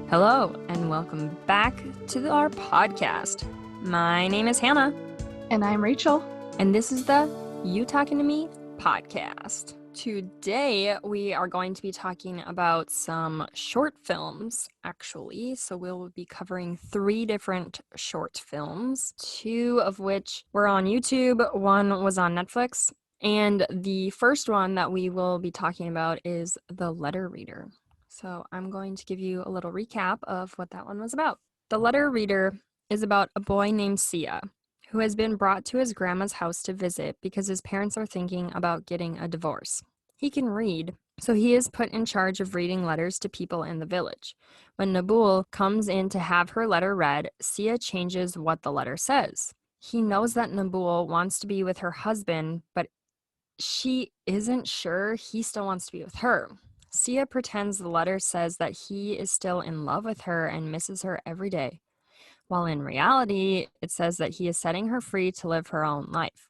Hello, and welcome back to our podcast. My name is Hannah. And I'm Rachel. And this is the You Talking to Me podcast. Today, we are going to be talking about some short films, actually. So we'll be covering 3 different short films, 2 of which were on YouTube, 1 was on Netflix. And the first one that we will be talking about is The Letter Reader. So I'm going to give you a little recap of what that one was about. The Letter Reader is about a boy named Sia, who has been brought to his grandma's house to visit because his parents are thinking about getting a divorce. He can read, so he is put in charge of reading letters to people in the village. When Nabul comes in to have her letter read, Sia changes what the letter says. He knows that Nabul wants to be with her husband, but she isn't sure he still wants to be with her. Sia pretends the letter says that he is still in love with her and misses her every day, while in reality, it says that he is setting her free to live her own life.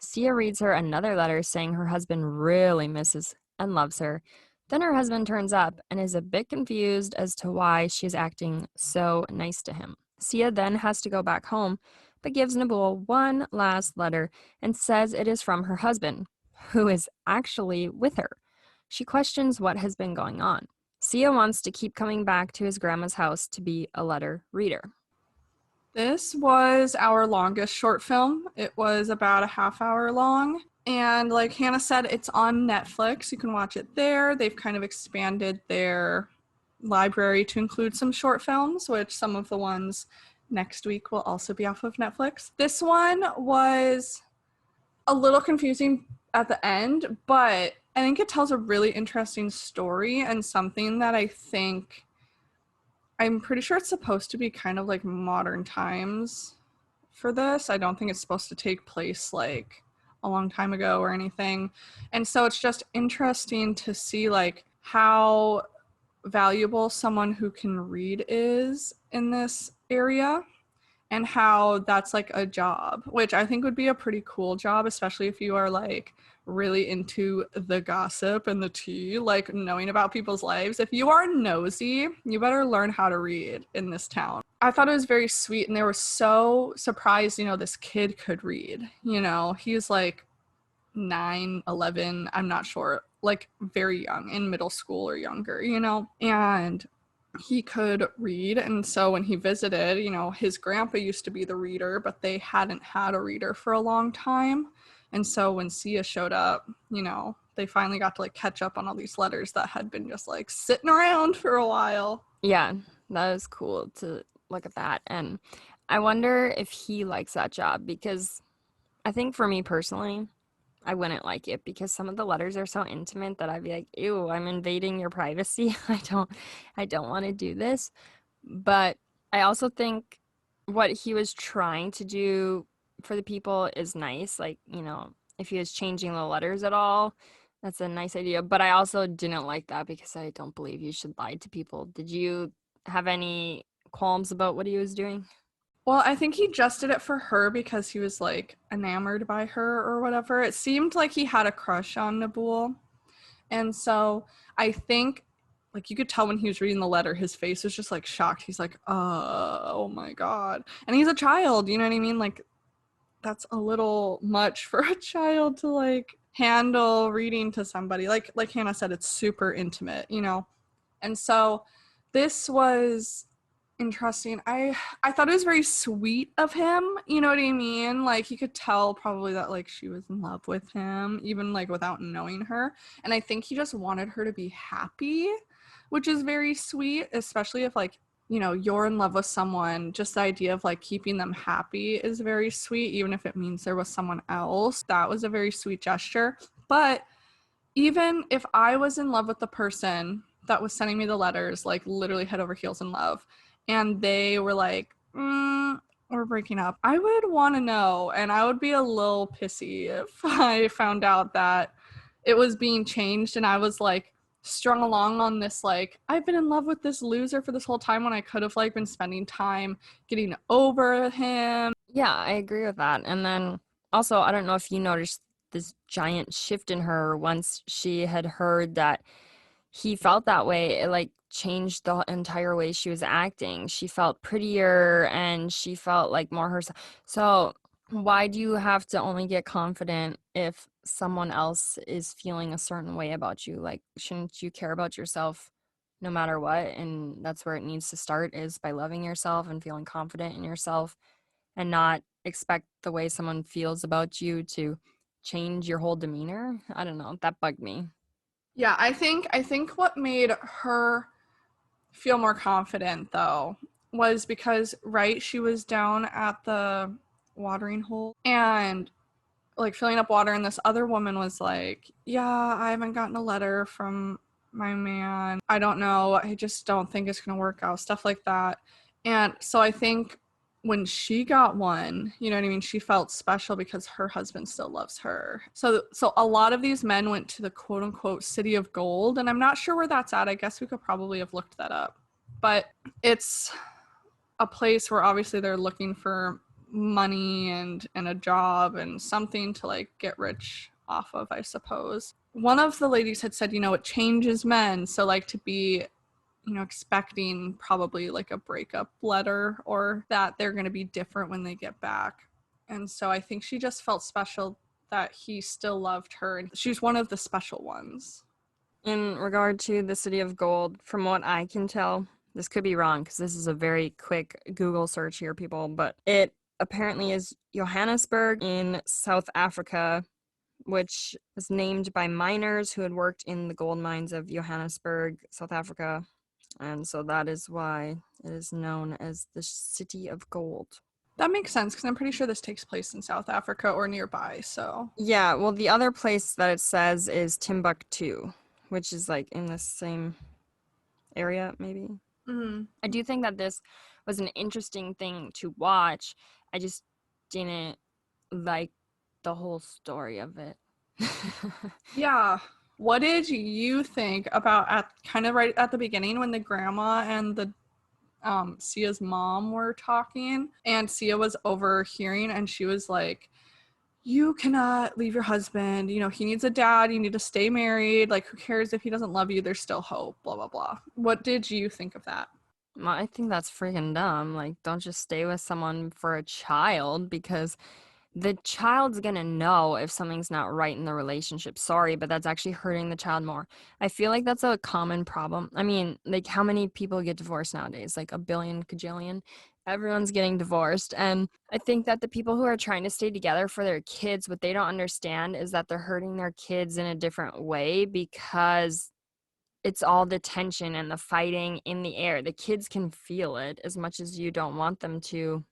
Sia reads her another letter saying her husband really misses and loves her. Then her husband turns up and is a bit confused as to why she's acting so nice to him. Sia then has to go back home, but gives Nabul one last letter and says it is from her husband, who is actually with her. She questions what has been going on. Sia wants to keep coming back to his grandma's house to be a letter reader. This was our longest short film. It was about a half hour long. And like Hannah said, it's on Netflix. You can watch it there. They've kind of expanded their library to include some short films, which some of the ones next week will also be off of Netflix. This one was a little confusing at the end, but I think it tells a really interesting story and something that I'm pretty sure it's supposed to be kind of like modern times for this. I don't think it's supposed to take place like a long time ago or anything. And so it's just interesting to see like how valuable someone who can read is in this area and how that's like a job, which I think would be a pretty cool job, especially if you are like really into the gossip and the tea, like knowing about people's lives. If you are nosy, you better learn how to read in this town. I thought it was very sweet, and they were so surprised, this kid could read. He's like 9, 11, I'm not sure, like very young, in middle school or younger, and he could read. And so when he visited, his grandpa used to be the reader, but they hadn't had a reader for a long time. And so when Sia showed up, they finally got to like catch up on all these letters that had been just like sitting around for a while. Yeah, that was cool to look at that. And I wonder if he likes that job, because I think for me personally, I wouldn't like it, because some of the letters are so intimate that I'd be like, ew, I'm invading your privacy. I don't want to do this. But I also think what he was trying to do for the people is nice. Like, if he was changing the letters at all, that's a nice idea. But I also didn't like that, because I don't believe you should lie to people. Did you have any qualms about what he was doing? Well, I think he just did it for her because he was like enamored by her or whatever. It seemed like he had a crush on Nabul. And so I think like you could tell when he was reading the letter, his face was just like shocked. He's like, oh my God. And he's a child, you know what I mean? Like that's a little much for a child to like handle reading to somebody. Like Hannah said, it's super intimate, And so this was interesting. I thought it was very sweet of him, you know what I mean? Like you could tell probably that like she was in love with him, even like without knowing her. And I think he just wanted her to be happy, which is very sweet, especially if like, you're in love with someone. Just the idea of like keeping them happy is very sweet, even if it means they're with someone else. That was a very sweet gesture. But even if I was in love with the person that was sending me the letters, like literally head over heels in love, and they were like, we're breaking up, I would want to know, and I would be a little pissy if I found out that it was being changed and I was like strung along on this, like, I've been in love with this loser for this whole time when I could have like been spending time getting over him. Yeah, I agree with that. And then also, I don't know if you noticed this giant shift in her once she had heard that he felt that way, it like changed the entire way she was acting. She felt prettier and she felt like more herself. So, why do you have to only get confident if someone else is feeling a certain way about you? Like, shouldn't you care about yourself no matter what? And that's where it needs to start is by loving yourself and feeling confident in yourself and not expect the way someone feels about you to change your whole demeanor. I don't know. That bugged me. Yeah, I think what made her feel more confident though was because right she was down at the watering hole and like filling up water, and this other woman was like, yeah, I haven't gotten a letter from my man, I don't know, I just don't think it's gonna work out, stuff like that. And so I think when she got one, you know what I mean, she felt special because her husband still loves her. So a lot of these men went to the quote unquote city of gold, and I'm not sure where that's at. I guess we could probably have looked that up, but it's a place where obviously they're looking for money and a job and something to like get rich off of, I suppose. One of the ladies had said, it changes men. So like to be, expecting probably like a breakup letter or that they're going to be different when they get back. And so I think she just felt special that he still loved her and she's one of the special ones. In regard to the City of Gold, from what I can tell, this could be wrong because this is a very quick Google search here, people, but it apparently is Johannesburg in South Africa, which was named by miners who had worked in the gold mines of Johannesburg, South Africa. And so that is why it is known as the City of Gold. That makes sense because I'm pretty sure this takes place in South Africa or nearby. So Yeah, well, the other place that it says is Timbuktu, which is like in the same area, maybe. mm, I do think that this was an interesting thing to watch. I just didn't like the whole story of it. yeah. What did you think about at kind of right at the beginning when the grandma and the Sia's mom were talking and Sia was overhearing and she was like, you cannot leave your husband. He needs a dad. You need to stay married. Like, who cares if he doesn't love you? There's still hope, blah, blah, blah. What did you think of that? Well, I think that's freaking dumb. Like, don't just stay with someone for a child because the child's gonna know if something's not right in the relationship. Sorry, but that's actually hurting the child more. I feel like that's a common problem. I mean, like, how many people get divorced nowadays? Like a billion, cajillion? Everyone's getting divorced. And I think that the people who are trying to stay together for their kids, what they don't understand is that they're hurting their kids in a different way because it's all the tension and the fighting in the air. The kids can feel it as much as you don't want them to.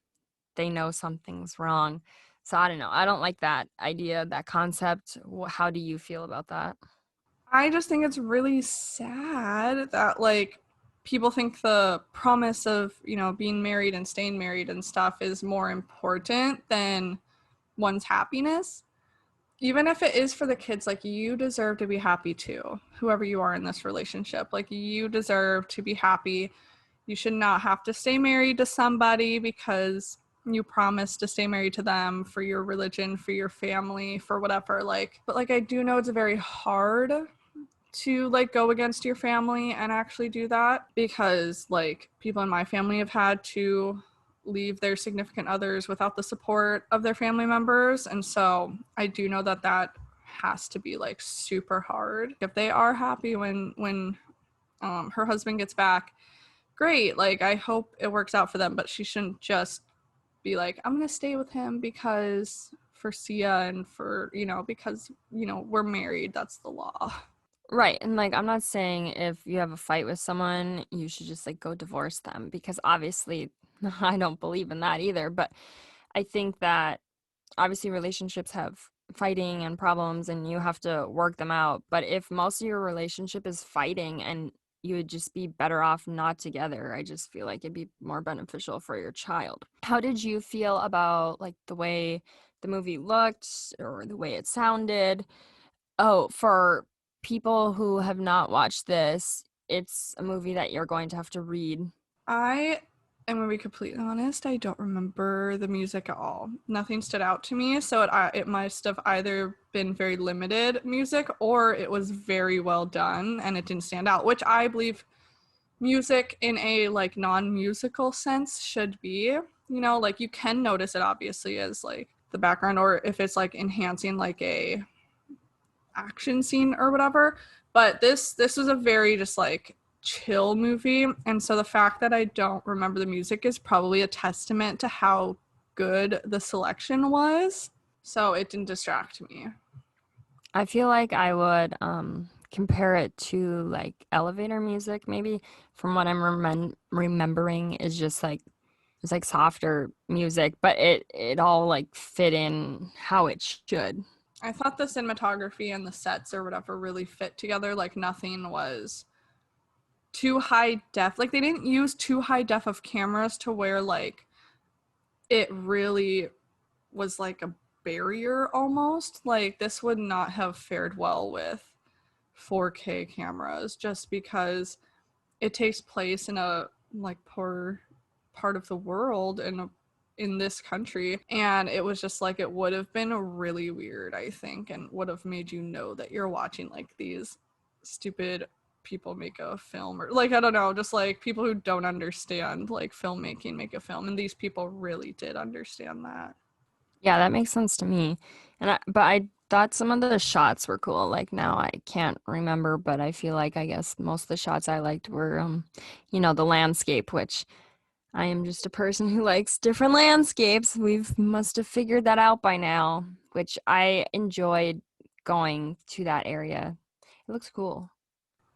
They know something's wrong. So I don't know. I don't like that idea, that concept. How do you feel about that? I just think it's really sad that, like, people think the promise of, being married and staying married and stuff is more important than one's happiness. Even if it is for the kids, like, you deserve to be happy too, whoever you are in this relationship. Like, you deserve to be happy. You should not have to stay married to somebody because you promised to stay married to them for your religion, for your family, for whatever. Like, but like, I do know it's very hard to like go against your family and actually do that because like people in my family have had to leave their significant others without the support of their family members, and so I do know that that has to be like super hard. If they are happy when her husband gets back, great, like I hope it works out for them, but she shouldn't just be like, I'm gonna stay with him because for Sia and for because we're married, that's the law. Right. And like, I'm not saying if you have a fight with someone, you should just like go divorce them because obviously I don't believe in that either. But I think that obviously relationships have fighting and problems and you have to work them out. But if most of your relationship is fighting and you would just be better off not together, I just feel like it'd be more beneficial for your child. How did you feel about like the way the movie looked or the way it sounded? Oh, for people who have not watched this, it's a movie that you're going to have to read. I I'm gonna be completely honest, I don't remember the music at all. Nothing stood out to me, so it must have either been very limited music or it was very well done and it didn't stand out, which I believe music in a like non-musical sense should be. Like you can notice it obviously as like the background or if it's like enhancing like a action scene or whatever. But this was a very just like chill movie, and so the fact that I don't remember the music is probably a testament to how good the selection was. So it didn't distract me. I feel like I would compare it to like elevator music maybe from what I'm remembering is just like it's like softer music, but it all like fit in how it should. I thought the cinematography and the sets or whatever really fit together. Like nothing was too high def. Like they didn't use too high def of cameras to where like it really was like a barrier almost. Like this would not have fared well with 4K cameras just because it takes place in a like poor part of the world and in this country, and it was just like it would have been really weird, I think, and would have made you know that you're watching like these stupid people make a film, or like I don't know, just like people who don't understand like filmmaking make a film, and these people really did understand that. Yeah, that makes sense to me. But I thought some of the shots were cool. Like now I can't remember, but I feel like I guess most of the shots I liked were the landscape, which I am just a person who likes different landscapes. We've must have figured that out by now, which I enjoyed going to that area. It looks cool.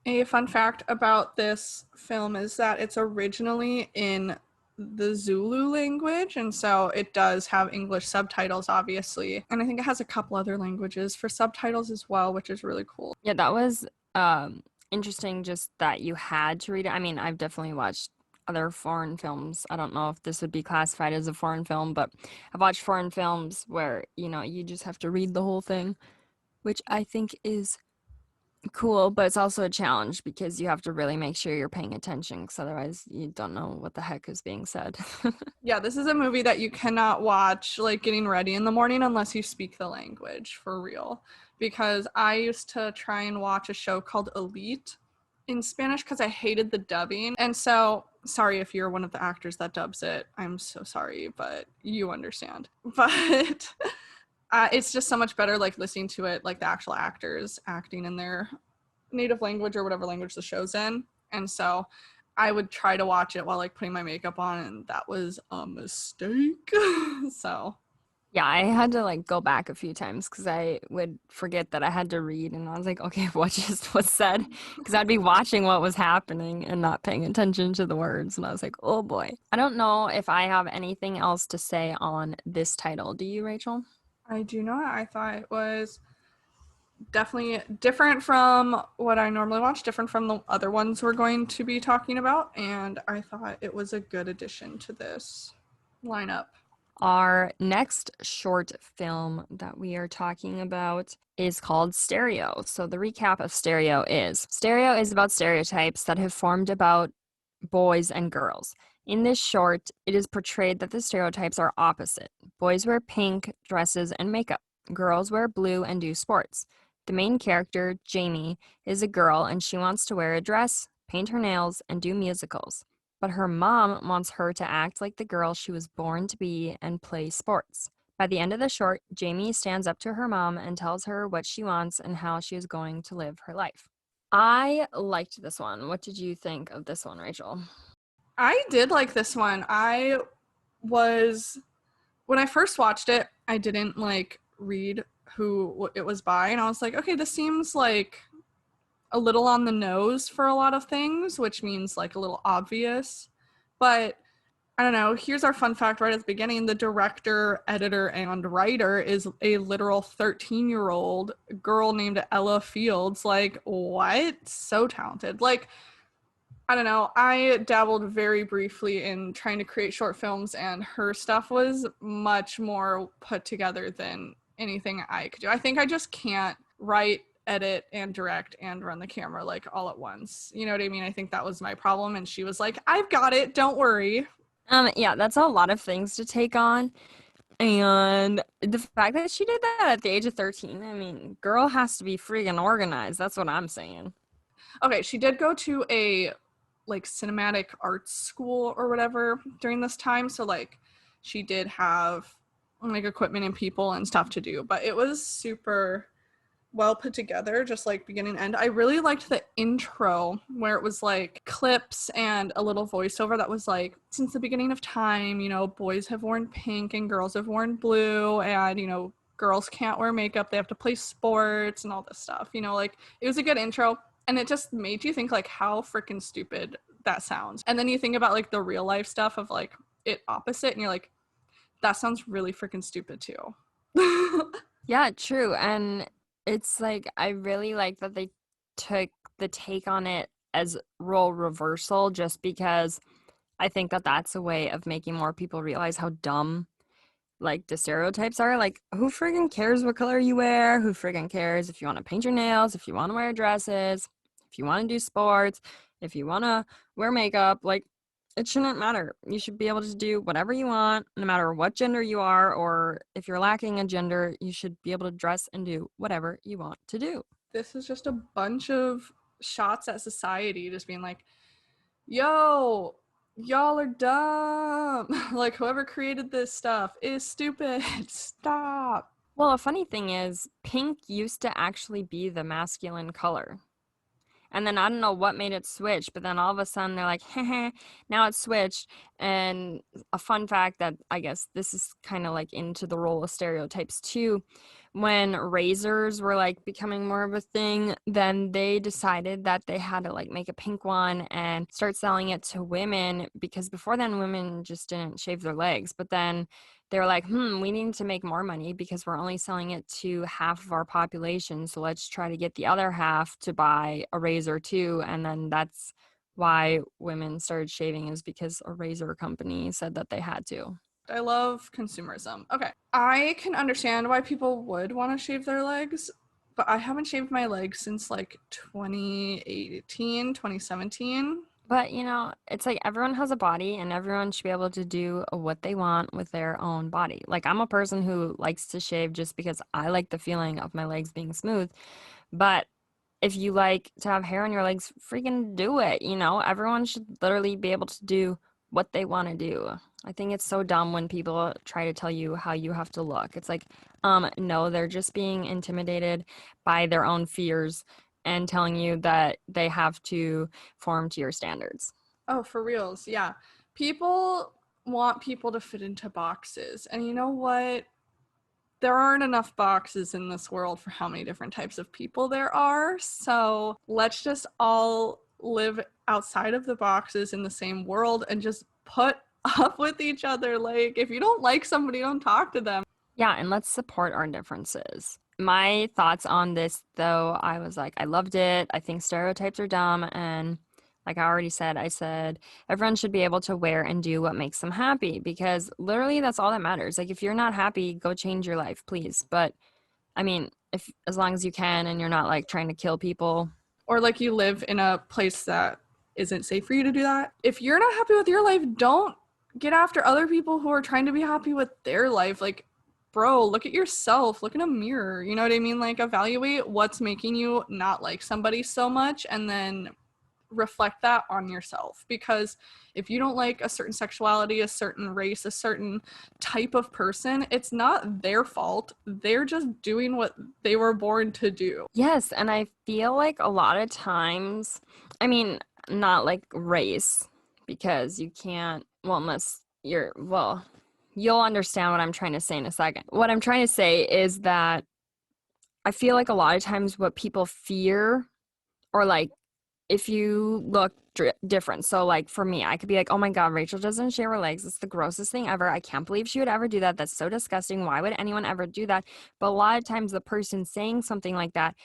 A fun fact about this film is that it's originally in the Zulu language, and so it does have English subtitles, obviously. And I think it has a couple other languages for subtitles as well, which is really cool. Yeah, that was interesting just that you had to read it. I mean, I've definitely watched other foreign films. I don't know if this would be classified as a foreign film, but I've watched foreign films where, you just have to read the whole thing, which I think is cool, but it's also a challenge because you have to really make sure you're paying attention because otherwise you don't know what the heck is being said. Yeah, this is a movie that you cannot watch like getting ready in the morning unless you speak the language for real. Because I used to try and watch a show called Elite in Spanish because I hated the dubbing. And so, sorry if you're one of the actors that dubs it. I'm so sorry, but you understand. But it's just so much better like listening to it, like the actual actors acting in their native language or whatever language the show's in. And so I would try to watch it while like putting my makeup on, and that was a mistake. So Yeah, I had to like go back a few times because I would forget that I had to read, and I was like, okay, what just was said? Because I'd be watching what was happening and not paying attention to the words, and I was like, oh boy. I don't know if I have anything else to say on this title. Do you, Rachel? I do not. I thought it was definitely different from what I normally watch, different from the other ones we're going to be talking about, and I thought it was a good addition to this lineup. Our next short film that we are talking about is called Stereo. So, the recap of Stereo is about stereotypes that have formed about boys and girls. In this short, it is portrayed that the stereotypes are opposite. Boys wear pink dresses and makeup, girls wear blue and do sports. The main character, Jamie, is a girl and she wants to wear a dress, paint her nails, and do musicals. But her mom wants her to act like the girl she was born to be and play sports. By the end of the short, Jamie stands up to her mom and tells her what she wants and how she is going to live her life. I liked this one. What did you think of this one, Rachel? I did like this one. Was when I first watched it, I didn't like read who it was by, and I was like, okay, this seems like a little on the nose for a lot of things, which means like a little obvious. But I don't know. Here's our fun fact right at the beginning. The director, editor, and writer is a literal 13-year-old girl named Ella Fields. Like, what? So talented. Like, I don't know. I dabbled very briefly in trying to create short films, and her stuff was much more put together than anything I could do. I think I just can't write, edit, and direct and run the camera like all at once. You know what I mean? I think that was my problem. And she was like, I've got it. Don't worry. Yeah, that's a lot of things to take on. And the fact that she did that at the age of 13, I mean, girl has to be freaking organized. That's what I'm saying. Okay, she did go to a like cinematic arts school or whatever during this time, so like she did have like equipment and people and stuff to do, but it was super well put together, just like beginning and end. I really liked the intro where it was like clips and a little voiceover that was like, since the beginning of time, you know, boys have worn pink and girls have worn blue, and, you know, girls can't wear makeup, they have to play sports and all this stuff. You know, like it was a good intro, and it just made you think like how freaking stupid that sounds. And then you think about like the real life stuff of like it opposite, and you're like, that sounds really freaking stupid too. Yeah, true. And it's like, I really like that they took the take on it as role reversal just because I think that that's a way of making more people realize how dumb like the stereotypes are. Like, who friggin' cares what color you wear? Who friggin' cares if you want to paint your nails, if you want to wear dresses, if you want to do sports, if you want to wear makeup? Like, it shouldn't matter. You should be able to do whatever you want, no matter what gender you are, or if you're lacking a gender, you should be able to dress and do whatever you want to do. This is just a bunch of shots at society just being like, yo, y'all are dumb. Like, whoever created this stuff is stupid. Stop. Well, a funny thing is, pink used to actually be the masculine color. And then I don't know what made it switch, but then all of a sudden they're like, heh, now it's switched. And a fun fact that I guess this is kind of like into the role of stereotypes too. When razors were like becoming more of a thing, then they decided that they had to like make a pink one and start selling it to women because before then women just didn't shave their legs. But then they were like, we need to make more money because we're only selling it to half of our population. So let's try to get the other half to buy a razor too. And then that's why women started shaving, is because a razor company said that they had to. I love consumerism. Okay. I can understand why people would want to shave their legs, but I haven't shaved my legs since like 2018, 2017. But you know, it's like everyone has a body and everyone should be able to do what they want with their own body. Like I'm a person who likes to shave just because I like the feeling of my legs being smooth. But if you like to have hair on your legs, freaking do it. You know, everyone should literally be able to do what they want to do. I think it's so dumb when people try to tell you how you have to look. It's like, no, they're just being intimidated by their own fears and telling you that they have to form to your standards. Oh, for reals. Yeah. People want people to fit into boxes. And you know what? There aren't enough boxes in this world for how many different types of people there are. So let's just all live outside of the boxes in the same world and just put up with each other. Like, if you don't like somebody, don't talk to them. Yeah, and let's support our differences. My thoughts on this, though, I was like, I loved it. I think stereotypes are dumb. And like I already said, I said everyone should be able to wear and do what makes them happy because literally that's all that matters. Like, if you're not happy, go change your life, please. But I mean, if as long as you can and you're not like trying to kill people. Or like you live in a place that isn't safe for you to do that. If you're not happy with your life, don't get after other people who are trying to be happy with their life. Like, bro, look at yourself, look in a mirror. You know what I mean? Like, evaluate what's making you not like somebody so much and then reflect that on yourself. Because if you don't like a certain sexuality, a certain race, a certain type of person, it's not their fault. They're just doing what they were born to do. Yes, and I feel like a lot of times, I mean, not like race, because you can't, well, unless you're, well, you'll understand what I'm trying to say in a second. What I'm trying to say is that I feel like a lot of times what people fear, or like if you look different. So, like for me, I could be like, oh my God, Rachel doesn't shave her legs. It's the grossest thing ever. I can't believe she would ever do that. That's so disgusting. Why would anyone ever do that? But a lot of times, the person saying something like that,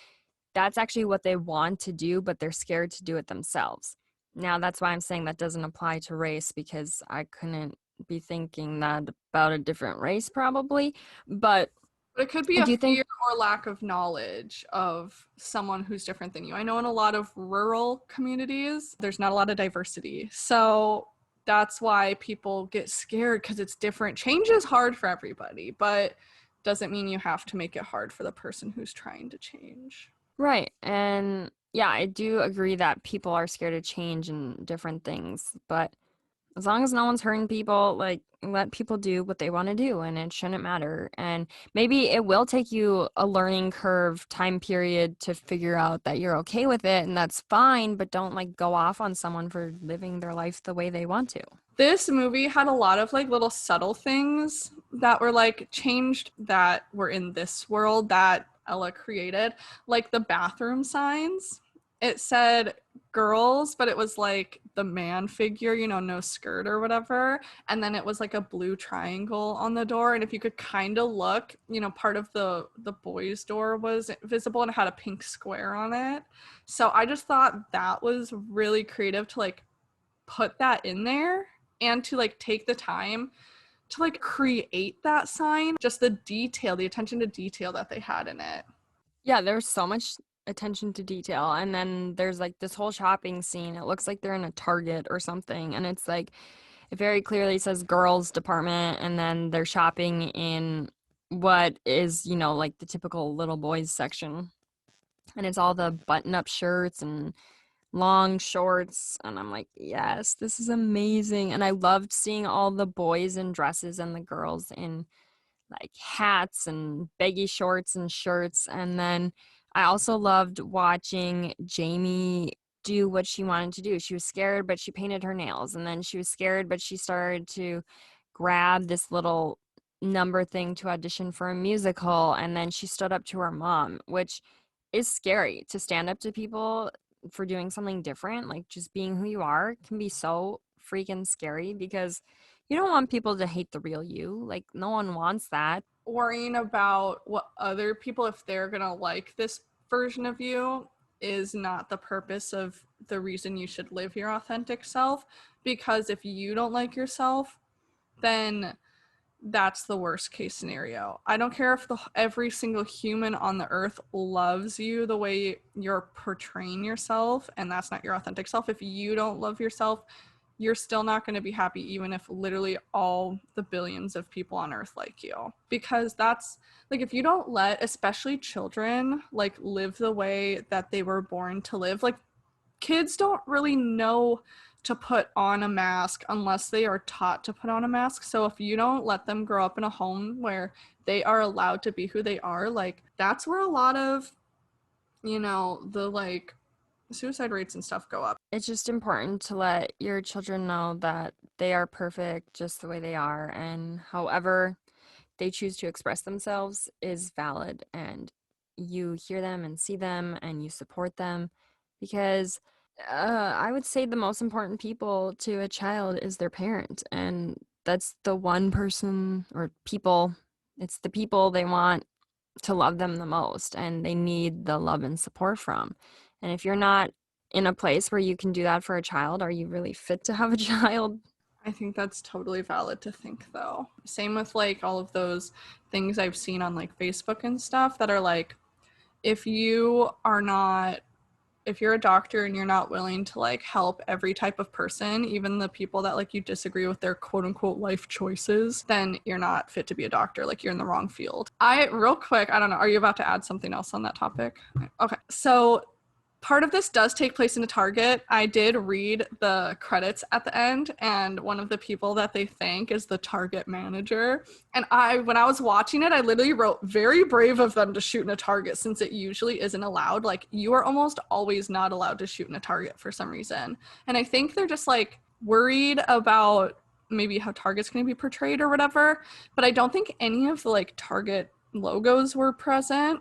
that's actually what they want to do, but they're scared to do it themselves. Now, that's why I'm saying that doesn't apply to race because I couldn't be thinking that about a different race, probably. But But it could be I a do think, fear or lack of knowledge of someone who's different than you. I know in a lot of rural communities, there's not a lot of diversity. So that's why people get scared, because it's different. Change is hard for everybody, but doesn't mean you have to make it hard for the person who's trying to change. Right. And yeah, I do agree that people are scared of change and different things, but as long as no one's hurting people, like let people do what they want to do and it shouldn't matter. And maybe it will take you a learning curve time period to figure out that you're okay with it and that's fine, but don't like go off on someone for living their life the way they want to. This movie had a lot of like little subtle things that were like changed that were in this world that Ella created, like the bathroom signs. It said girls, but it was like the man figure, you know, no skirt or whatever. And then it was like a blue triangle on the door. And if you could kind of look, you know, part of the boys' door was visible and it had a pink square on it. So I just thought that was really creative to like put that in there and to like take the time to like create that sign, just the detail, the attention to detail that they had in it. Yeah, there's so much attention to detail. And then there's like this whole shopping scene. It looks like they're in a Target or something. And it's like, it very clearly says girls department. And then they're shopping in what is, you know, like the typical little boys section. And it's all the button up shirts and long shorts. And I'm like, yes, this is amazing. And I loved seeing all the boys in dresses and the girls in like hats and baggy shorts and shirts. And then I also loved watching Jamie do what she wanted to do. She was scared, but she painted her nails. And then she was scared, but she started to grab this little number thing to audition for a musical. And then she stood up to her mom, which is scary to stand up to people for doing something different. Like just being who you are can be so freaking scary because you don't want people to hate the real you. Like, no one wants that. Worrying about what other people, if they're gonna like this version of you, is not the purpose of the reason you should live your authentic self. Because if you don't like yourself, then that's the worst case scenario. I don't care if every single human on the earth loves you the way you're portraying yourself, and that's not your authentic self. If you don't love yourself, you're still not going to be happy, even if literally all the billions of people on earth like you. Because that's like, if you don't let especially children like live the way that they were born to live, like kids don't really know to put on a mask unless they are taught to put on a mask. So if you don't let them grow up in a home where they are allowed to be who they are, like that's where a lot of, you know, the like suicide rates and stuff go up. It's just important to let your children know that they are perfect just the way they are, and however they choose to express themselves is valid. And you hear them and see them and you support them because I would say the most important people to a child is their parent. And that's the one person or people, it's the people they want to love them the most and they need the love and support from. And if you're not in a place where you can do that for a child, are you really fit to have a child? I think that's totally valid to think, though. Same with like all of those things I've seen on like Facebook and stuff that are like, if you are not, if you're a doctor and you're not willing to like help every type of person, even the people that like you disagree with their quote unquote life choices, then you're not fit to be a doctor. Like you're in the wrong field. Real quick, I don't know, are you about to add something else on that topic? Okay. So part of this does take place in a Target. I did read the credits at the end, and one of the people that they thank is the Target manager. And when I was watching it, I literally wrote, very brave of them to shoot in a Target, since it usually isn't allowed. Like, you are almost always not allowed to shoot in a Target for some reason. And I think they're just like worried about maybe how Target's going to be portrayed or whatever. But I don't think any of the like Target logos were present,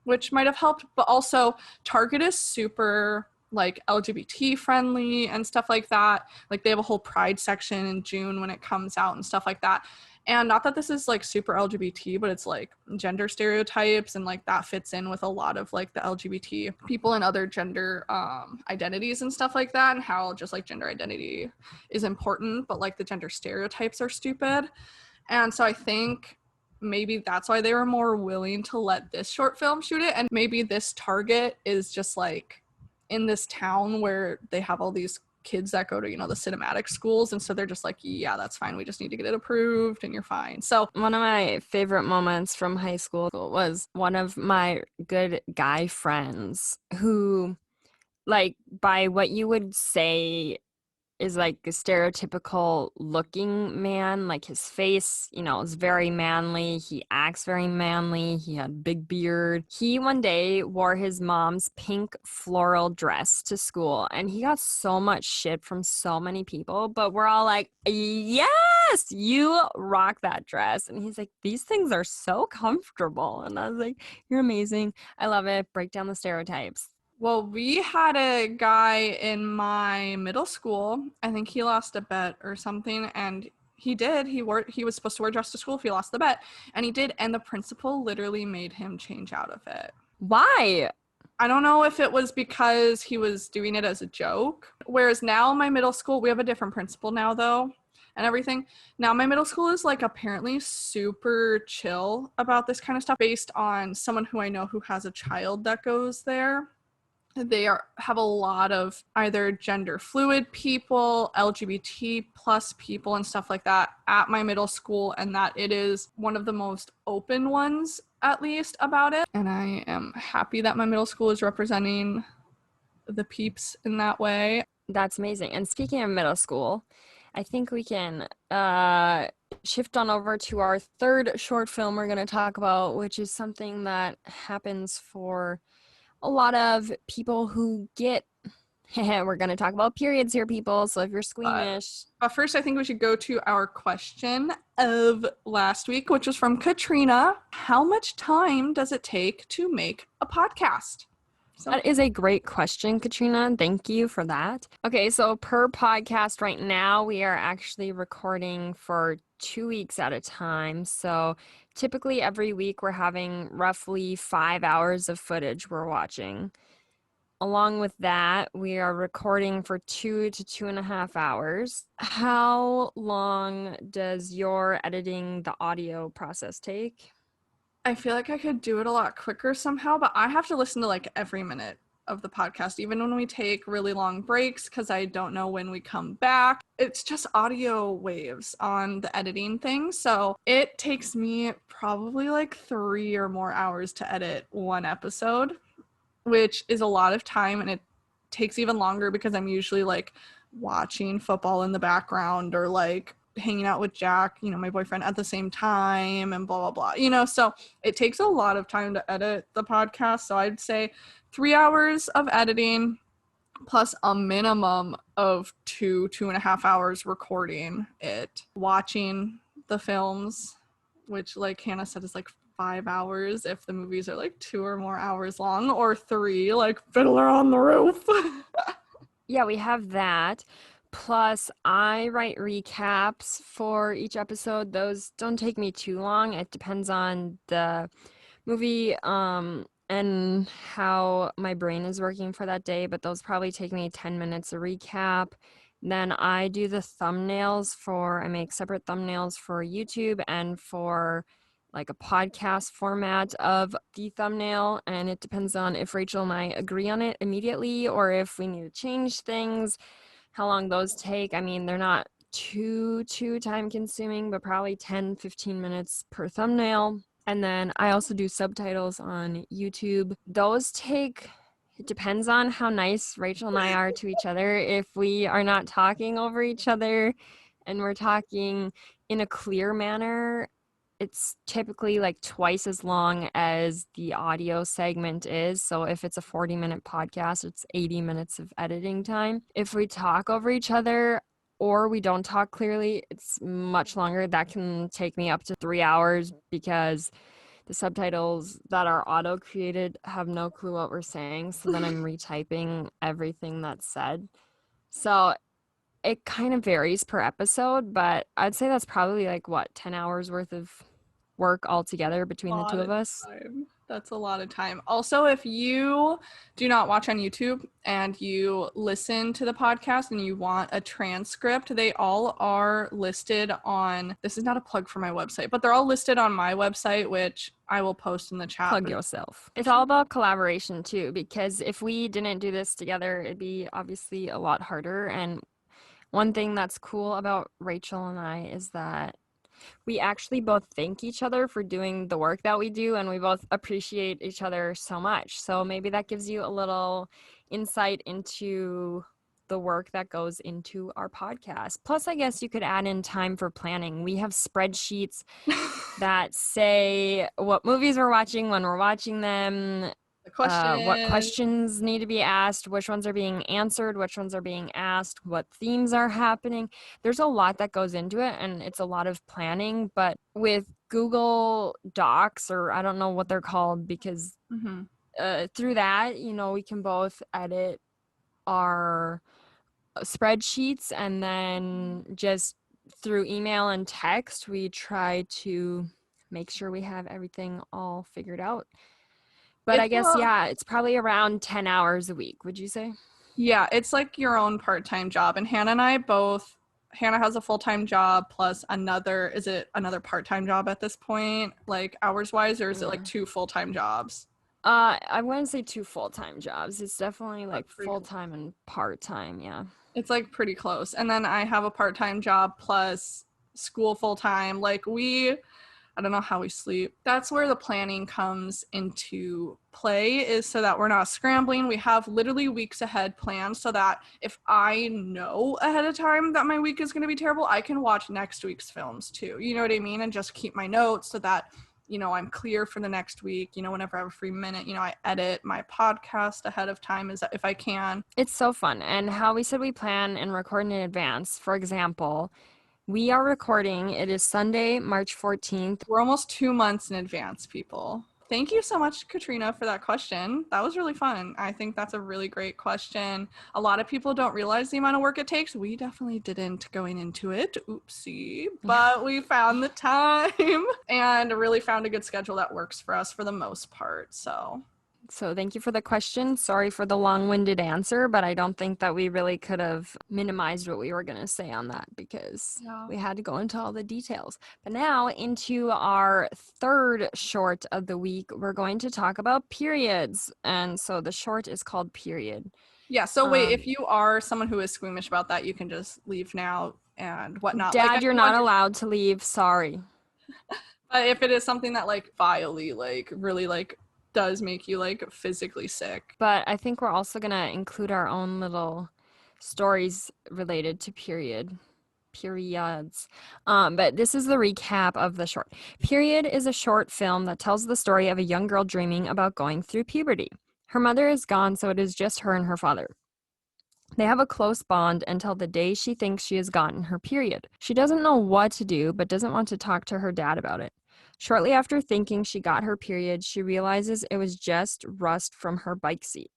which might have helped. But also Target is super like LGBT friendly and stuff like that. Like they have a whole pride section in June when it comes out and stuff like that. And not that this is like super LGBT, but it's like gender stereotypes, and like that fits in with a lot of like the LGBT people and other gender identities and stuff like that, and how just like gender identity is important, but like the gender stereotypes are stupid. And so I think maybe that's why they were more willing to let this short film shoot it. And maybe this Target is just like in this town where they have all these kids that go to, the cinematic schools. And so they're just like, yeah, that's fine. We just need to get it approved and you're fine. So one of my favorite moments from high school was one of my good guy friends who, like, by what you would say is like a stereotypical looking man. Like his face, is very manly. He acts very manly. He had a big beard. He one day wore his mom's pink floral dress to school, and he got so much shit from so many people, but we're all like, yes, you rock that dress. And he's like, these things are so comfortable. And I was like, you're amazing. I love it. Break down the stereotypes. well, we had a guy in my middle school. I think he lost a bet or something, and he did. He was supposed to wear a dress to school if he lost the bet, and he did. And the principal literally made him change out of it. Why? I don't know if it was because he was doing it as a joke. Whereas now my middle school, we have a different principal now though, and everything. Now my middle school is like apparently super chill about this kind of stuff based on someone who I know who has a child that goes there. They have a lot of either gender fluid people, LGBT plus people and stuff like that at my middle school, and that it is one of the most open ones, at least, about it. And I am happy that my middle school is representing the peeps in that way. That's amazing. And speaking of middle school, I think we can shift on over to our third short film we're going to talk about, which is something that happens for a lot of people who get we're going to talk about periods here, people, so if you're squeamish. But first, I think we should go to our question of last week, which was from Katrina. How much time does it take to make a podcast? So that is a great question, Katrina. Thank you for that. Okay, so per podcast right now, we are actually recording for 2 weeks at a time. So typically every week we're having roughly 5 hours of footage we're watching. Along with that, we are recording for 2 to 2.5 hours. How long does your editing the audio process take? I feel like I could do it a lot quicker somehow, but I have to listen to like every minute of the podcast, even when we take really long breaks, because I don't know when we come back. It's just audio waves on the editing thing. So it takes me probably like 3 or more hours to edit one episode, which is a lot of time. And it takes even longer because I'm usually like watching football in the background or like hanging out with Jack, my boyfriend, at the same time, and blah, blah, blah, so it takes a lot of time to edit the podcast. So I'd say 3 hours of editing plus a minimum of 2.5 hours recording it, watching the films, which like Hannah said is like 5 hours if the movies are like 2 or more hours long, or 3 like Fiddler on the Roof. Yeah, we have that. Plus, I write recaps for each episode. Those don't take me too long. It depends on the movie and how my brain is working for that day, but those probably take me 10 minutes a recap. Then I do the thumbnails I make separate thumbnails for YouTube and for like a podcast format of the thumbnail, and it depends on if Rachel and I agree on it immediately or if we need to change things, how long those take. I mean, they're not too time consuming, but probably 10-15 minutes per thumbnail. And then I also do subtitles on YouTube. Those take, it depends on how nice Rachel and I are to each other. If we are not talking over each other and we're talking in a clear manner, it's typically like twice as long as the audio segment is. So if it's a 40-minute podcast, it's 80 minutes of editing time. If we talk over each other or we don't talk clearly, it's much longer. That can take me up to 3 hours because the subtitles that are auto-created have no clue what we're saying. So then I'm retyping everything that's said. So it kind of varies per episode, but I'd say that's probably like 10 hours worth of work altogether between the two of us. That's a lot of time. Also, if you do not watch on YouTube and you listen to the podcast and you want a transcript, they all are listed on, this is not a plug for my website, but they're all listed on my website, which I will post in the chat. Plug yourself. It's all about collaboration too, because if we didn't do this together, it'd be obviously a lot harder. And one thing that's cool about Rachel and I is that we actually both thank each other for doing the work that we do, and we both appreciate each other so much. So maybe that gives you a little insight into the work that goes into our podcast. Plus, I guess you could add in time for planning. We have spreadsheets that say what movies we're watching, when we're watching them, The question. what questions need to be asked, which ones are being answered, which ones are being asked, what themes are happening. There's a lot that goes into it, and it's a lot of planning. But with Google Docs, or I don't know what they're called, because through that, we can both edit our spreadsheets, and then just through email and text, we try to make sure we have everything all figured out. But I guess, it's probably around 10 hours a week, would you say? Yeah, it's like your own part-time job. And Hannah and I both, Hannah has a full-time job plus another, is it another part-time job at this point, like hours-wise, or is it like 2 full-time jobs? I wouldn't say 2 full-time jobs. It's definitely like full-time and part-time, yeah. It's like pretty close. And then I have a part-time job plus school full-time. I don't know how we sleep. That's where the planning comes into play, is so that we're not scrambling. We have literally weeks ahead planned, so that if I know ahead of time that my week is going to be terrible, I can watch next week's films too. You know what I mean? And just keep my notes so that, I'm clear for the next week. Whenever I have a free minute, I edit my podcast ahead of time if I can. It's so fun. And how we said we plan and record in advance. For example, we are recording. It is Sunday, March 14th. We're almost 2 months in advance, people. Thank you so much, Katrina, for that question. That was really fun. I think that's a really great question. A lot of people don't realize the amount of work it takes. We definitely didn't going into it. Oopsie. But we found the time and really found a good schedule that works for us for the most part. So thank you for the question. Sorry for the long-winded answer, but I don't think that we really could have minimized what we were going to say on that, because we had to go into all the details. But now into our third short of the week, we're going to talk about periods. And so the short is called Period. Yeah, so wait, if you are someone who is squeamish about that, you can just leave now and whatnot. Dad, you're not allowed to leave. Sorry. But if it is something that vilely, really does make you physically sick. But I think we're also going to include our own little stories related to periods. But this is the recap of the short. Period is a short film that tells the story of a young girl dreaming about going through puberty. Her mother is gone, so it is just her and her father. They have a close bond until the day she thinks she has gotten her period. She doesn't know what to do, but doesn't want to talk to her dad about it. Shortly after thinking she got her period, she realizes it was just rust from her bike seat.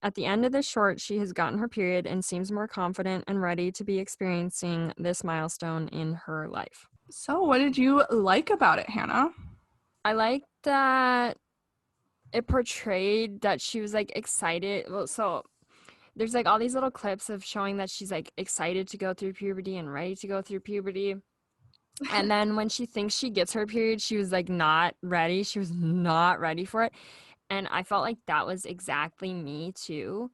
At the end of the short, she has gotten her period and seems more confident and ready to be experiencing this milestone in her life. So what did you like about it, Hannah? I liked that it portrayed that she was excited. Well, so there's all these little clips of showing that she's excited to go through puberty and ready to go through puberty. And then when she thinks she gets her period, she was not ready. She was not ready for it. And I felt like that was exactly me too.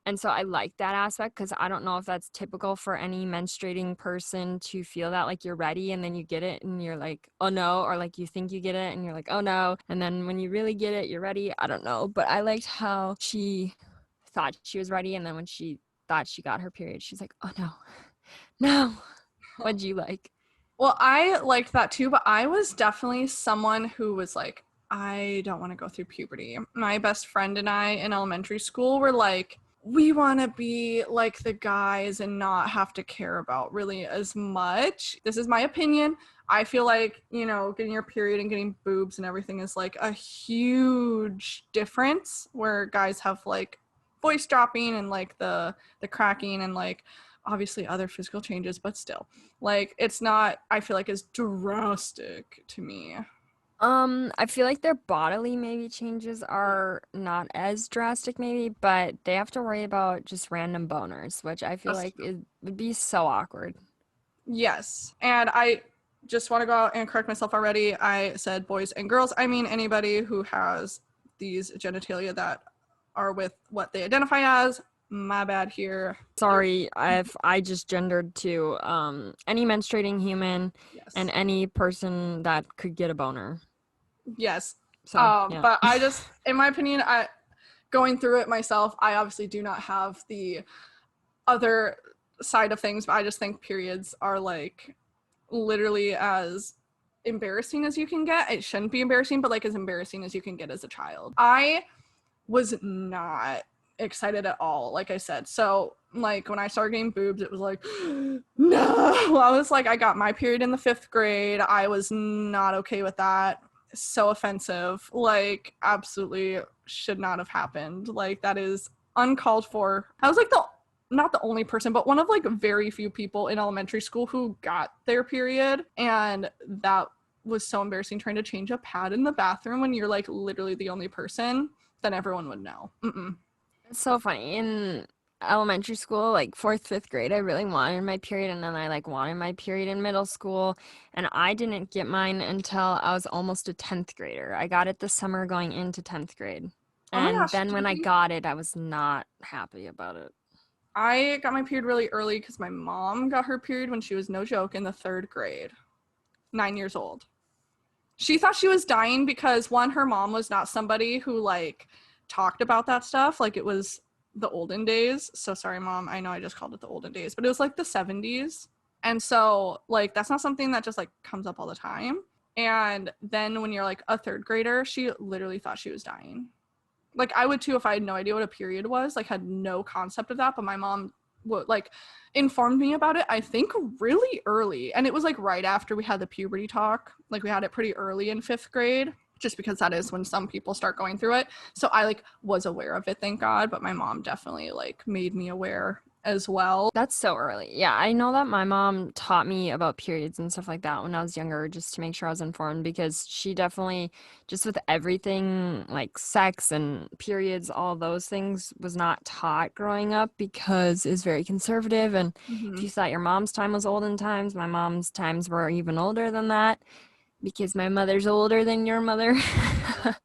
And so I like that aspect, because I don't know if that's typical for any menstruating person to feel that you're ready and then you get it and you're like, oh no, or you think you get it and you're like, oh no. And then when you really get it, you're ready. I don't know. But I liked how she thought she was ready, and then when she thought she got her period, she's like, oh no. What'd you like? Well, I liked that too, but I was definitely someone who was I don't want to go through puberty. My best friend and I in elementary school were we want to be like the guys and not have to care about really as much. This is my opinion. I feel getting your period and getting boobs and everything is a huge difference, where guys have voice dropping and the cracking and obviously other physical changes, but still it's not, I feel as drastic to me. I feel like their bodily maybe changes Yeah. are not as drastic maybe, but they have to worry about just random boners, which I feel That's like true. it would be so awkward. Yes. And I just want to go out and correct myself already. I said boys and girls. I mean anybody who has these genitalia that are with what they identify as. My bad here. You're Sorry, I just gendered to any menstruating human and yes. any person that could get a boner. Yes. So, yeah. But I just in my opinion, I going through it myself, I obviously do not have the other side of things, but I just think periods are like literally as embarrassing as you can get. It shouldn't be embarrassing, but like as embarrassing as you can get as a child. I was not excited at all, like I said. So, like when I started getting boobs, it was like, no. I was like, I got my period in the 5th grade. I was not okay with that. So offensive. Like, absolutely should not have happened. Like, that is uncalled for. I was like the not the only person, but one of like very few people in elementary school who got their period. And that was so embarrassing trying to change a pad in the bathroom when you're like literally the only person, then everyone would know. Mm-mm. It's so funny. In elementary school, like fourth, fifth grade, I really wanted my period, and then I like wanted my period in middle school, and I didn't get mine until I was almost a 10th grader. I got it the summer going into 10th grade. Oh my And gosh, then when I got it, I was not happy about it. I got my period really early because my mom got her period when she was, no joke, in the 3rd grade, 9 years old. She thought she was dying because one, her mom was not somebody who like talked about that stuff. Like it was the olden days. So sorry, mom. I know I just called it the olden days, but it was like the 70s. And so like that's not something that just like comes up all the time. And then when you're like a 3rd grader, she literally thought she was dying. Like I would too if I had no idea what a period was, like had no concept of that, but my mom would like informed me about it, I think really early, and it was like right after we had the puberty talk. Like we had it pretty early in 5th grade, just because that is when some people start going through it. So I like was aware of it, thank God, but my mom definitely like made me aware as well. That's so early. Yeah, I know that my mom taught me about periods and stuff like that when I was younger, just to make sure I was informed because she definitely, just with everything like sex and periods, all those things was not taught growing up because it's very conservative. And if Mm-hmm. you thought your mom's time was olden times, my mom's times were even older than that because my mother's older than your mother.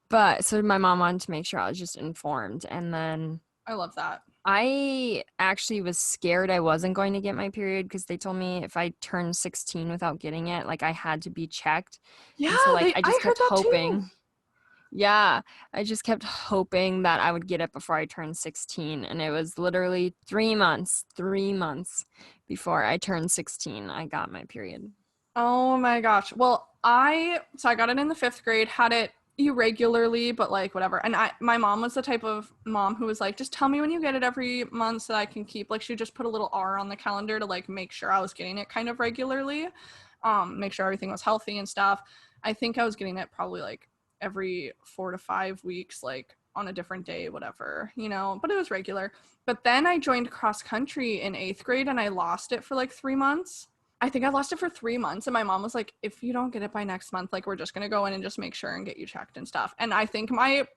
But so my mom wanted to make sure I was just informed. And then I love that. I actually was scared I wasn't going to get my period because they told me if I turned 16 without getting it, like I had to be checked. And so Yeah, like they I I just heard kept that too. hoping. Yeah, I just kept hoping that I would get it before I turned 16. And it was literally 3 months, 3 months before I turned 16, I got my period. Oh my gosh. Well, I got it in the 5th grade, had it irregularly, but like whatever. And my mom was the type of mom who was like, just tell me when you get it every month so that I can keep, like she just put a little R on the calendar to like make sure I was getting it kind of regularly. Make sure everything was healthy and stuff. I think I was getting it probably like every 4 to 5 weeks, like on a different day, whatever, but it was regular. But then I joined cross country in 8th grade and I lost it for like 3 months. I think I lost it for 3 months, and my mom was like, if you don't get it by next month, like, we're just gonna go in and just make sure and get you checked and stuff. And I think my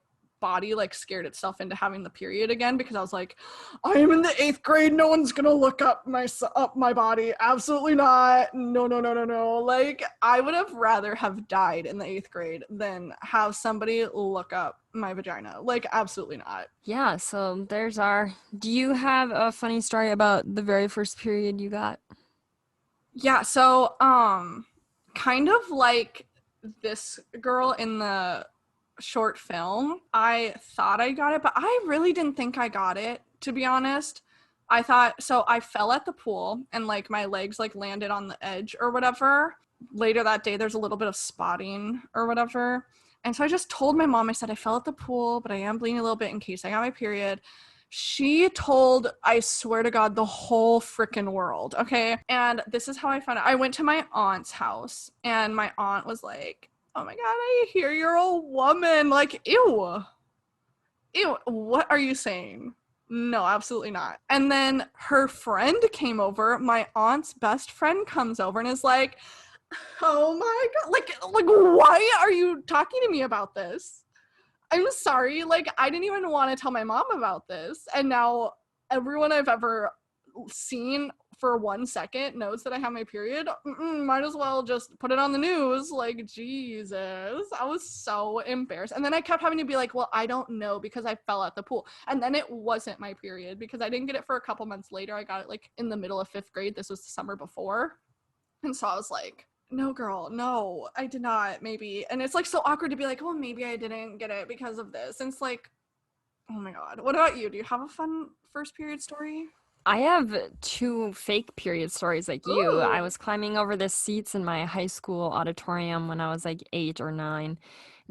body like scared itself into having the period again because I was like, I am in the 8th grade. No one's gonna look up my body. Absolutely not. No, no, no, no, no. Like, I would have rather have died in the 8th grade than have somebody look up my vagina. Like, absolutely not. Yeah, so there's our. Do you have a funny story about the very first period you got? Yeah, so kind of like this girl in the short film, I thought I got it, but I really didn't think I got it, to be honest. I thought so I fell at the pool and like my legs like landed on the edge or whatever. Later that day there's a little bit of spotting or whatever. And so I just told my mom, I said I fell at the pool, but I am bleeding a little bit in case I got my period. She told, I swear to God, the whole freaking world. Okay. And this is how I found out. I went to my aunt's house and my aunt was like, oh my God, I hear you're a woman. Like, ew. Ew. What are you saying? No, absolutely not. And then her friend came over. My aunt's best friend comes over and is like, Oh my god. Like why are you talking to me about this? I'm sorry. Like I didn't even want to tell my mom about this. And now everyone I've ever seen for 1 second knows that I have my period. Might as well just put it on the news. Like, Jesus. I was so embarrassed. And then I kept having to be like, well, I don't know because I fell at the pool. And then it wasn't my period because I didn't get it for a couple months later. I got it like in the middle of 5th grade. This was the summer before. And so I was like, no, girl, no, I did not, maybe. And it's like so awkward to be like, well, maybe I didn't get it because of this. And it's like, oh my God. What about you? Do you have a fun first period story? I have two fake period stories like you. I Ooh. was climbing over the seats in my high school auditorium when I was like 8 or 9, and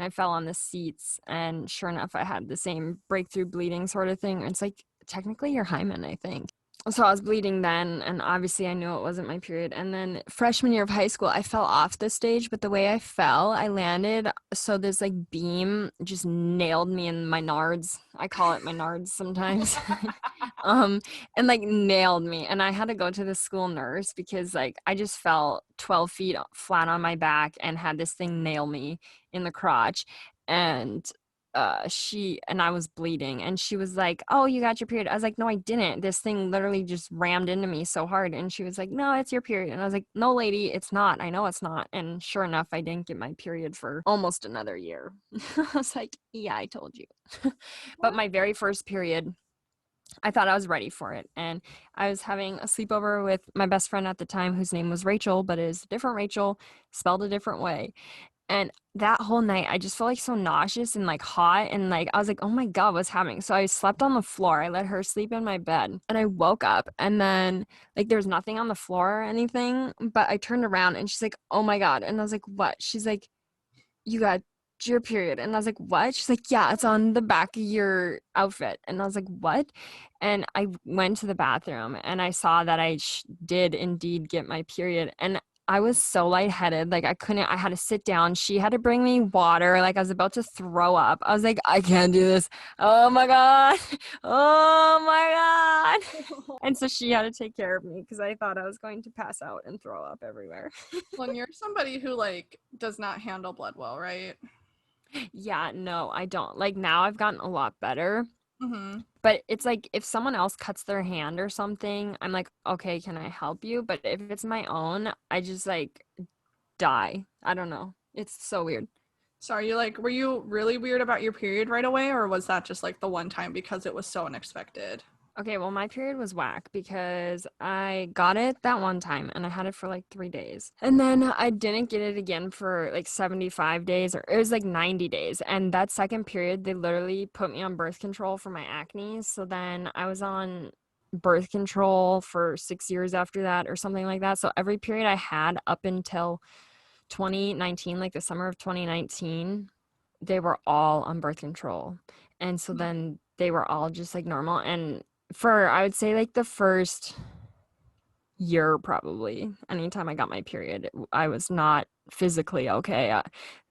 I fell on the seats. And sure enough, I had the same breakthrough bleeding sort of thing. It's like technically your hymen, I think. So I was bleeding then, and obviously I knew it wasn't my period. And then freshman year of high school, I fell off the stage, but the way I fell, I landed so this like beam just nailed me in my nards. I call it my nards sometimes. um and like nailed me, and I had to go to the school nurse because like I just fell 12 feet flat on my back and had this thing nail me in the crotch. And she and I was bleeding, and she was like, "Oh, you got your period." I was like, "No, I didn't. This thing literally just rammed into me so hard." And she was like, "No, it's your period." And I was like, "No, lady, it's not. I know it's not." And sure enough, I didn't get my period for almost another year. I was like, "Yeah, I told you." But What? my very first period, I thought I was ready for it. And I was having a sleepover with my best friend at the time, whose name was Rachel, but is a different Rachel, spelled a different way. And that whole night, I just felt like so nauseous and like hot. And like, I was like, oh my God, what's happening? So I slept on the floor. I let her sleep in my bed, and I woke up, and then like there's nothing on the floor or anything. But I turned around, and she's like, oh my God. And I was like, what? She's like, you got your period. And I was like, what? She's like, yeah, it's on the back of your outfit. And I was like, what? And I went to the bathroom, and I saw that I did indeed get my period. And I was so lightheaded. Like, I couldn't, I had to sit down. She had to bring me water. Like, I was about to throw up. I was like, I can't do this. Oh my God. Oh my God. And so she had to take care of me because I thought I was going to pass out and throw up everywhere. Well, you're somebody who like does not handle blood well, right? Yeah, no, I don't. Like now I've gotten a lot better, Mm-hmm. but it's like if someone else cuts their hand or something, I'm like, okay, can I help you? But if it's my own, I just like die. I don't know. It's so weird. So are you like, were you really weird about your period right away, or was that just like the one time because it was so unexpected? Okay, well, my period was whack because I got it that one time and I had it for like 3 days. And then I didn't get it again for like 75 days, or it was like 90 days. And that second period, they literally put me on birth control for my acne. So then I was on birth control for 6 years after that, or something like that. So every period I had up until 2019, like the summer of 2019, they were all on birth control. And so then they were all just like normal. And for I would say like the first year, probably anytime I got my period, I was not physically okay.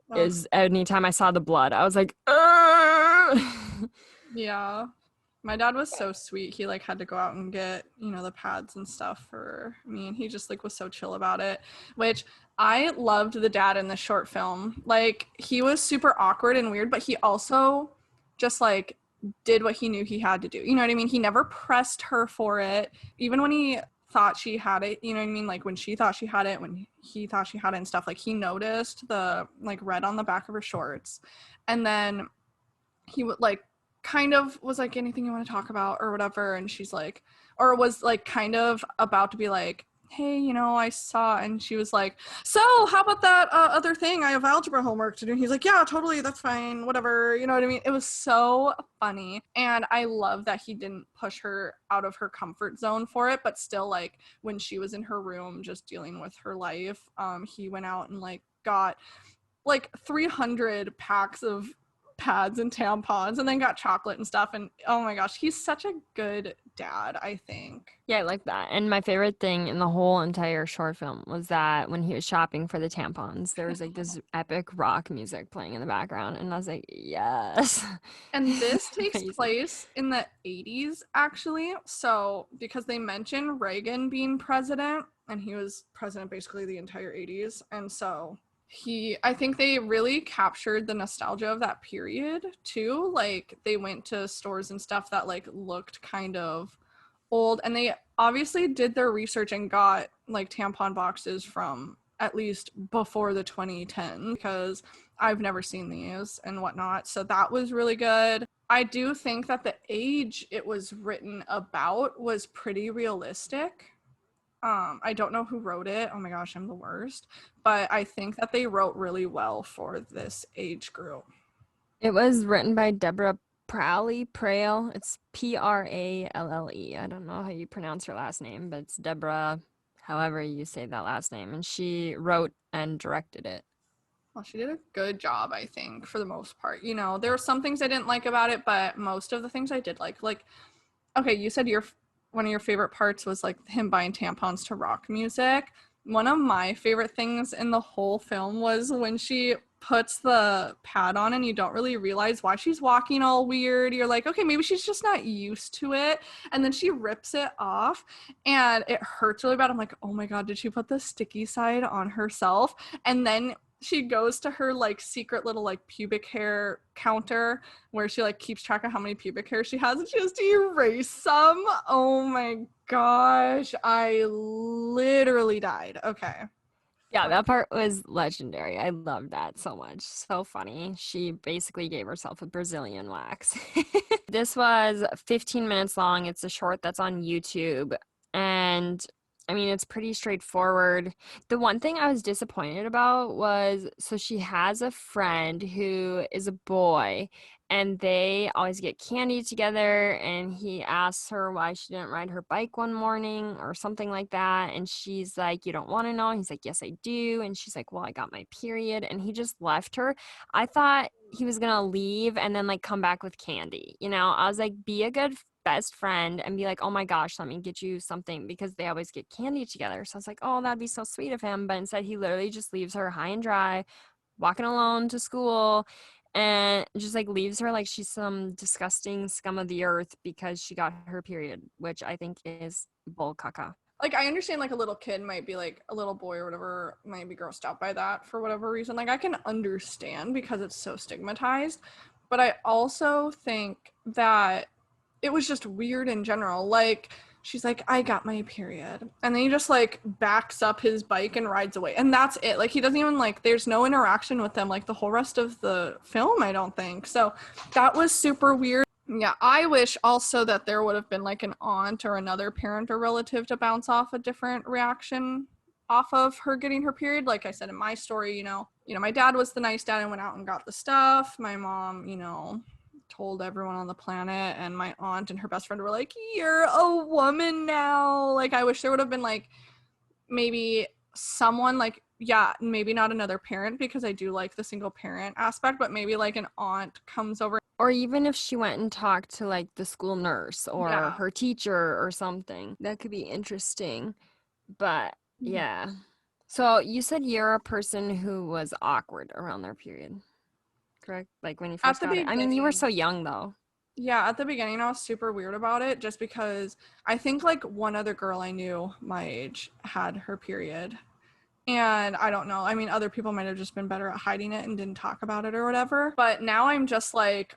Oh, Is anytime I saw the blood, I was like, "Ugh!" yeah. My dad was so sweet. He like had to go out and get, the pads and stuff for me, and he just like was so chill about it, which I loved the dad in the short film. Like he was super awkward and weird, but he also just like did what he knew he had to do. You know what I mean? He never pressed her for it. Even when he thought she had it, you know what I mean? Like when she thought she had it, when he thought she had it and stuff, like he noticed the like red on the back of her shorts. And then he would like kind of was like, anything you want to talk about or whatever, and she's like, or was like kind of about to be like, hey, I saw, and she was like, so how about that other thing, I have algebra homework to do, and he's like, yeah, totally, that's fine, whatever, you know what I mean? It was so funny, and I love that he didn't push her out of her comfort zone for it, but still, like when she was in her room just dealing with her life, he went out and like got like 300 packs of pads and tampons, and then got chocolate and stuff. And oh my gosh, he's such a good dad, I think. Yeah, I like that. And my favorite thing in the whole entire short film was that when he was shopping for the tampons, there was like this epic rock music playing in the background. And I was like, yes. And this takes Amazing. place in the 80s, actually. So, because they mention Reagan being president. and he was president basically the entire 80s. And so I think they really captured the nostalgia of that period too. Like they went to stores and stuff that like looked kind of old, and they obviously did their research and got like tampon boxes from at least before the 2010, because I've never seen these and whatnot. So that was really good. I do think that the age it was written about was pretty realistic. I don't know who wrote it. Oh my gosh, I'm the worst. But I think that they wrote really well for this age group. It was written by Deborah Prale. It's Pralle. I don't know how you pronounce her last name, but it's Deborah, however you say that last name. And she wrote and directed it. Well, she did a good job, I think, for the most part. You know, there were some things I didn't like about it, but most of the things I did like. Like, okay, you said one of your favorite parts was like him buying tampons to rock music. One of my favorite things in the whole film was when she puts the pad on and you don't really realize why she's walking all weird. You're like, okay, maybe she's just not used to it. And then she rips it off and it hurts really bad. I'm like, oh my God, did she put the sticky side on herself? And then she goes to her like secret little like pubic hair counter where she like keeps track of how many pubic hair she has, and she has to erase some. Oh my gosh, I literally died. Okay. Yeah, that part was legendary. I loved that so much. So funny. She basically gave herself a Brazilian wax. This was 15 minutes long. It's a short that's on YouTube. And I mean, it's pretty straightforward. The one thing I was disappointed about was so she has a friend who is a boy, and they always get candy together, and he asks her why she didn't ride her bike one morning or something like that, and she's like, you don't want to know? He's like, yes I do. And she's like, well, I got my period. And he just left her. I thought he was gonna leave and then like come back with candy. I was like, be a good best friend and be like, oh my gosh, let me get you something, because they always get candy together. So I was like, oh, that'd be so sweet of him. But instead he literally just leaves her high and dry, walking alone to school, and just like leaves her like she's some disgusting scum of the earth because she got her period, which I think is bull caca. Like, I understand like a little kid might be like, a little boy or whatever might be grossed out by that for whatever reason. Like, I can understand because it's so stigmatized, but I also think that it was just weird in general. Like, she's like, I got my period, and then he just like backs up his bike and rides away, and that's it. Like, he doesn't even like, there's no interaction with them like the whole rest of the film, I don't think. So that was super weird. Yeah, I wish also that there would have been like an aunt or another parent or relative to bounce off a different reaction off of her getting her period. Like I said in my story, my dad was the nice dad and went out and got the stuff. My mom, told everyone on the planet, and my aunt and her best friend were like, you're a woman now. Like, I wish there would have been like maybe someone like, yeah, maybe not another parent, because I do like the single parent aspect, but maybe like an aunt comes over. Or even if she went and talked to like the school nurse or her teacher or something, that could be interesting. But yeah. So you said you're a person who was awkward around their period, correct? Like when you first got it. I mean, you were so young though. Yeah, at the beginning I was super weird about it, just because I think like one other girl I knew my age had her period. And I don't know. I mean, other people might have just been better at hiding it and didn't talk about it or whatever. But now I'm just like,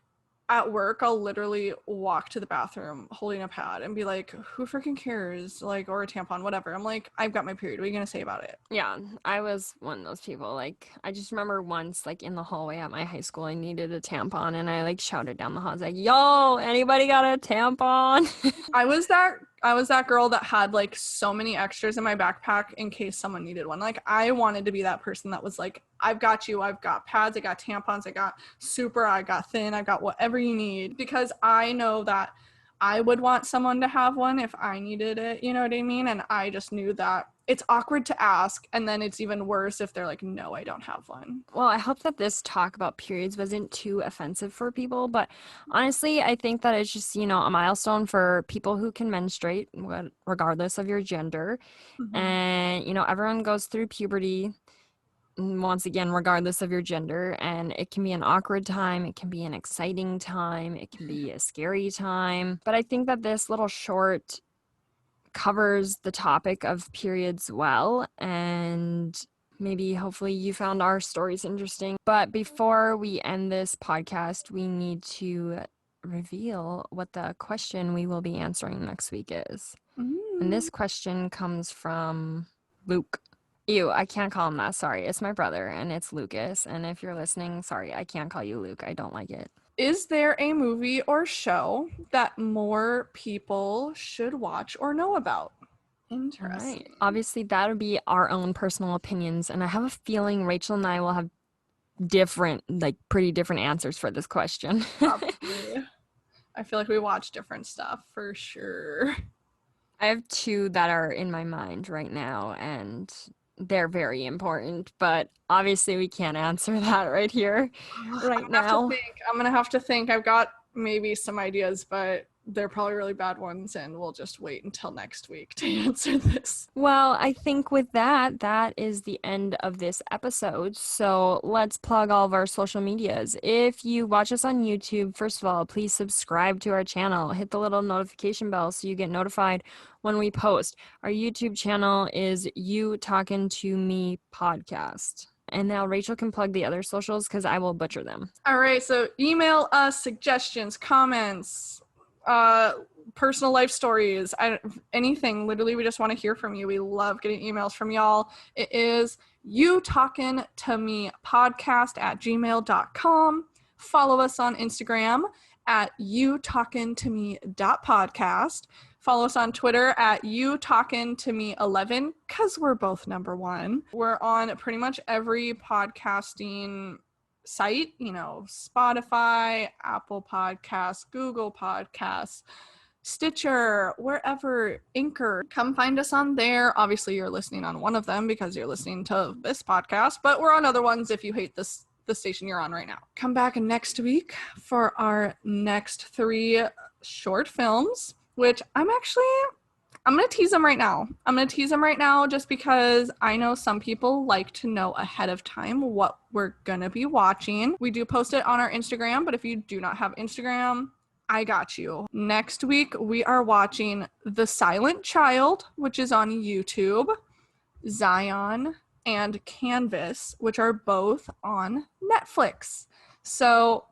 at work, I'll literally walk to the bathroom holding a pad and be like, who freaking cares? Like, or a tampon, whatever. I'm like, I've got my period. What are you going to say about it? Yeah, I was one of those people. Like, I just remember once, like, in the hallway at my high school, I needed a tampon, and I, like, shouted down the hall. I was like, yo, anybody got a tampon? I was that girl that had, like, so many extras in my backpack in case someone needed one. Like, I wanted to be that person that was like, I've got you. I've got pads. I got tampons. I got super. I got thin. I got whatever you need. Because I know that I would want someone to have one if I needed it. You know what I mean? And I just knew that it's awkward to ask. And then it's even worse if they're like, no, I don't have one. Well, I hope that this talk about periods wasn't too offensive for people. But honestly, I think that it's just, a milestone for people who can menstruate, regardless of your gender. Mm-hmm. And, everyone goes through puberty. Once again, regardless of your gender, and it can be an awkward time, it can be an exciting time, it can be a scary time. But I think that this little short covers the topic of periods well, and maybe hopefully you found our stories interesting. But before we end this podcast, we need to reveal what the question we will be answering next week is. And this question comes from Luke. Ew, I can't call him that. Sorry. It's my brother, and it's Lucas. And if you're listening, sorry, I can't call you Luke. I don't like it. Is there a movie or show that more people should watch or know about? Interesting. Right. Obviously, that would be our own personal opinions. And I have a feeling Rachel and I will have pretty different answers for this question. Probably. I feel like we watch different stuff for sure. I have two that are in my mind right now, and they're very important, but obviously we can't answer that right here, right now. I'm gonna have to think. I've got maybe some ideas, but they're probably really bad ones, and we'll just wait until next week to answer this. Well, I think with that is the end of this episode. So let's plug all of our social medias. If you watch us on YouTube, first of all, please subscribe to our channel. Hit the little notification bell so you get notified when we post. Our YouTube channel is You Talkin' to Me Podcast. And now Rachel can plug the other socials because I will butcher them. All right, so email us suggestions, comments, personal life stories, anything. Literally, we just want to hear from you. We love getting emails from y'all. It is You Talkin' to Me Podcast at gmail.com. Follow us on Instagram at You Talkin' to Me .podcast. Follow us on Twitter at You Talkin' to Me 11 because we're both number one. We're on pretty much every podcasting site, Spotify, Apple Podcasts, Google Podcasts, Stitcher, wherever, Anchor. Come find us on there. Obviously, you're listening on one of them because you're listening to this podcast, but we're on other ones if you hate the station you're on right now. Come back next week for our next 3 short films, which I'm going to tease them right now. Just because I know some people like to know ahead of time what we're going to be watching. We do post it on our Instagram, but if you do not have Instagram, I got you. Next week, we are watching The Silent Child, which is on YouTube, Zion, and Canvas, which are both on Netflix. So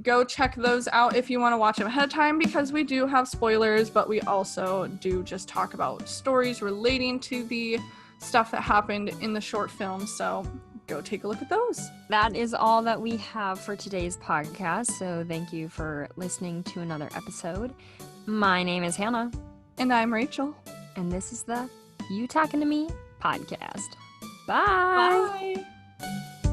go check those out if you want to watch them ahead of time because we do have spoilers, but we also do just talk about stories relating to the stuff that happened in the short film. So go take a look at those. That is all that we have for today's podcast. So thank you for listening to another episode. My name is Hannah. And I'm Rachel. And this is the You Talkin' to Me podcast. Bye. Bye.